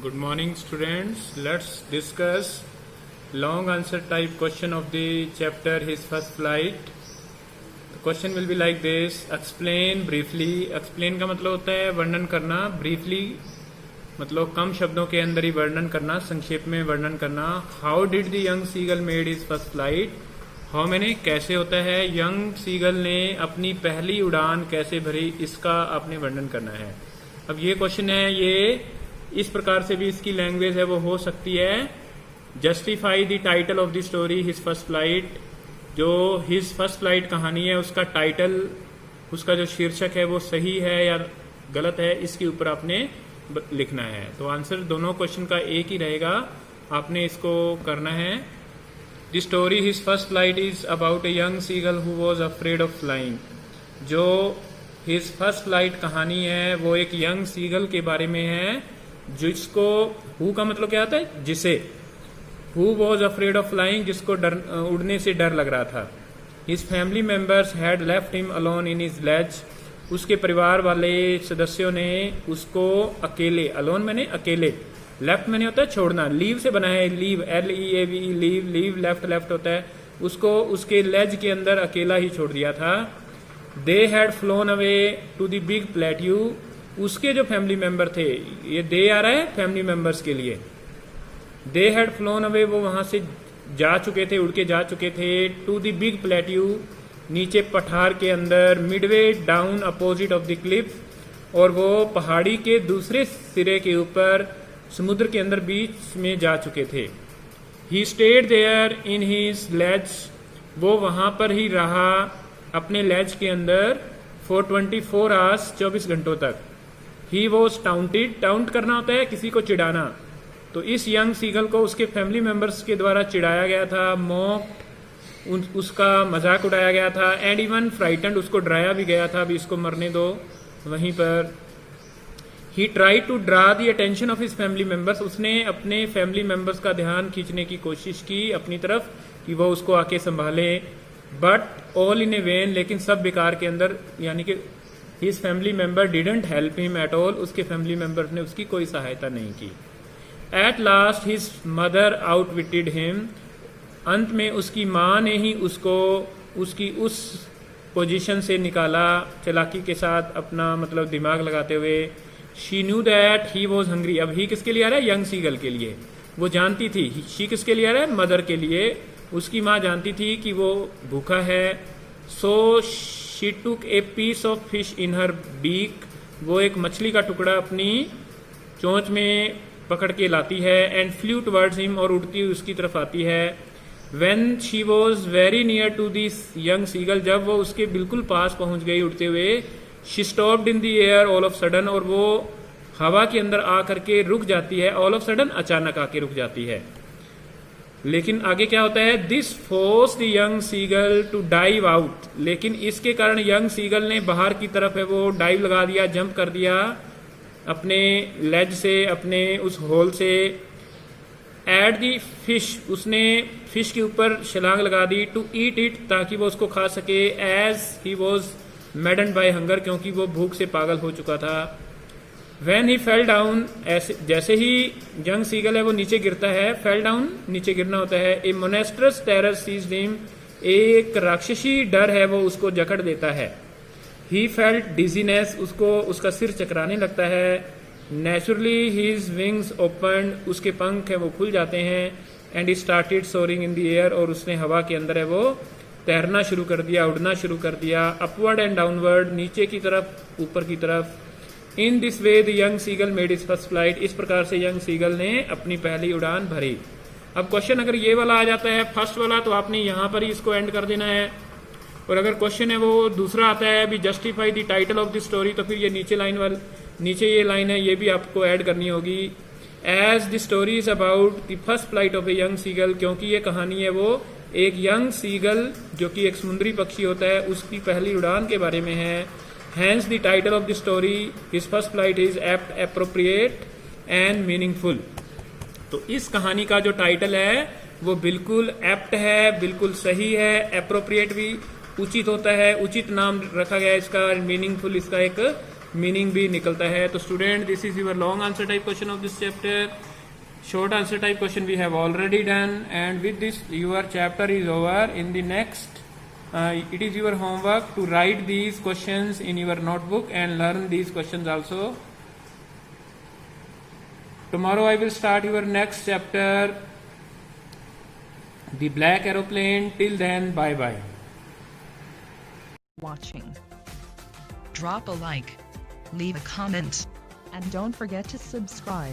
Good morning, students. Let's discuss long answer type question of the chapter His First Flight. The question will be like this. Explain briefly. Explain का मतलब होता है वर्णन करना. Briefly मतलब कम शब्दों के अंदर ही वर्णन करना, संक्षेप में वर्णन करना. How did the young seagull made his first flight? How मैंने कैसे होता है, यंग सीगल ने अपनी पहली उड़ान कैसे भरी, इसका आपने वर्णन करना है. अब ये क्वेश्चन है, ये इस प्रकार से भी इसकी लैंग्वेज है वो हो सकती है. Justify the title of the story his first flight. जो हिज फर्स्ट फ्लाइट कहानी है उसका टाइटल, उसका जो शीर्षक है वो सही है या गलत है, इसके ऊपर आपने लिखना है. तो आंसर दोनों क्वेश्चन का एक ही रहेगा, आपने इसको करना है. The story his first flight is about a young seagull who was afraid of flying. जो हिज फर्स्ट फ्लाइट कहानी है वो एक यंग सीगल के बारे में है जिसको, हु का मतलब क्या होता है, जिसे, who was afraid of flying, जिसको उड़ने से डर लग रहा था. His family members had left him alone in his ledge. उसके परिवार वाले सदस्यों ने उसको अकेले, अलोन मैंने अकेले, लेफ्ट मैंने होता है छोड़ना, लीव से बना है, leave LEAV, leave, leave left, left होता है, उसको उसके लेज के अंदर अकेला ही छोड़ दिया था. They had flown away to the big plateau. उसके जो फैमिली मेंबर थे, ये दे आ रहा है फैमिली मेंबर्स के लिए, दे हैड फ्लोन अवे, वो वहां से जा चुके थे, उड़ के जा चुके थे. टू द बिग प्लेट्यू, नीचे पठार के अंदर, Midway down opposite of the Cliff, और वो पहाड़ी के दूसरे सिरे के ऊपर समुद्र के अंदर बीच में जा चुके थे. He stayed there in his ledge. वो वहां पर ही रहा अपने लेज के अंदर फॉर 24 आवर्स, 24 घंटों तक. He was टाउंटेड. टाउंट करना होता है किसी को चिढ़ाना. तो इस यंग सीगल को उसके फैमिली मेंबर्स के द्वारा चिढ़ाया गया था, मॉक्ड, उसका मजाक उड़ाया गया था, एंड इवन फ्राइटेंड, उसको डराया भी गया था, अभी इसको मरने दो वहीं पर. He try to draw the attention of his family members. उसने अपने फैमिली मेंबर्स का ध्यान खींचने की कोशिश की अपनी तरफ कि वो उसको आके संभाले. But all in A when, लेकिन सब बेकार के अंदर, यानी कि his family member didn't help him at all. उसके फैमिली मेंबर ने उसकी कोई सहायता नहीं की. At last his mother आउटविटेड him. अंत में उसकी माँ ने ही उसको उसकी उस पोजीशन से निकाला, चालाकी के साथ, अपना मतलब दिमाग लगाते हुए. She knew that he was hungry. अब ही किसके लिए आ रहा है, यंग सीगल के लिए. वो जानती थी, शी किसके लिए आ रहा है, मदर के लिए. उसकी माँ जानती थी कि वो भूखा है. So she took a piece of fish in her beak. वो एक मछली का टुकड़ा अपनी चोंच में पकड़ के लाती है. एंड फ्लू टुवर्ड्स हिम, और उड़ती हुई उसकी तरफ आती है. When she was very near to this young seagull, जब वो उसके बिल्कुल पास पहुंच गई उड़ते हुए, she stopped in the air all of sudden. और वो हवा के अंदर आकर के रुक जाती है. ऑल ऑफ सडन, अचानक आके रुक जाती है. लेकिन आगे क्या होता है, this force the young seagull to dive out. लेकिन इसके कारण यंग सीगल ने बाहर की तरफ है वो डाइव लगा दिया, जंप कर दिया अपने लेज से, अपने उस होल से. एट दी फिश, उसने फिश के ऊपर छलांग लगा दी. टू ईट इट, ताकि वो उसको खा सके. As he was madden by hunger, क्योंकि वो भूख से पागल हो चुका था. When he fell down, ऐसे जैसे ही यंग सीगल है वो नीचे गिरता है, फेल डाउन नीचे गिरना होता है. ए मोनेस्ट्रस टेरर सीज्ड हिम. एक राक्षसी डर है वो उसको जकड़ देता है. ही फेल्ट डिजीनेस, उसको उसका सिर चकराने लगता है. नेचुरली हिज विंग्स ओपन, उसके पंख है वो खुल जाते हैं. And he started soaring in the air, और उसने हवा के अंदर है वो तैरना शुरू कर दिया, उड़ना शुरू कर दिया. अपवर्ड एंड डाउनवर्ड, नीचे की तरफ, ऊपर की तरफ. In this way the young seagull made his first flight. इस प्रकार से यंग सीगल ने अपनी पहली उड़ान भरी. अब क्वेश्चन अगर ये वाला आ जाता है फर्स्ट वाला, तो आपने यहां पर ही इसको एंड कर देना है. और अगर क्वेश्चन है वो दूसरा आता है, अभी justify the title of the story, तो फिर ये नीचे लाइन वाली, नीचे ये लाइन है, ये भी आपको ऐड करनी होगी. As the story is about the first flight of a young seagull, क्योंकि ये कहानी है वो एक यंग सीगल जो कि एक समुद्री पक्षी होता है, उसकी पहली उड़ान के बारे में है. Hence the title of the story, his first flight, is apt, appropriate and meaningful. तो इस कहानी का जो टाइटल है वो बिल्कुल एप्ट है, बिल्कुल सही है. एप्रोप्रिएट भी उचित होता है, उचित नाम रखा गया है इसका. मीनिंगफुल इसका एक मीनिंग भी निकलता है. तो student, this is your long answer type question of this chapter. Short answer type question we have already done, and with this your chapter is over. In the next, it is your homework to write these questions in your notebook and learn these questions also. Tomorrow I will start your next chapter, the black aeroplane. Till then, bye bye. Watching. Drop a like, leave a comment, and don't forget to subscribe.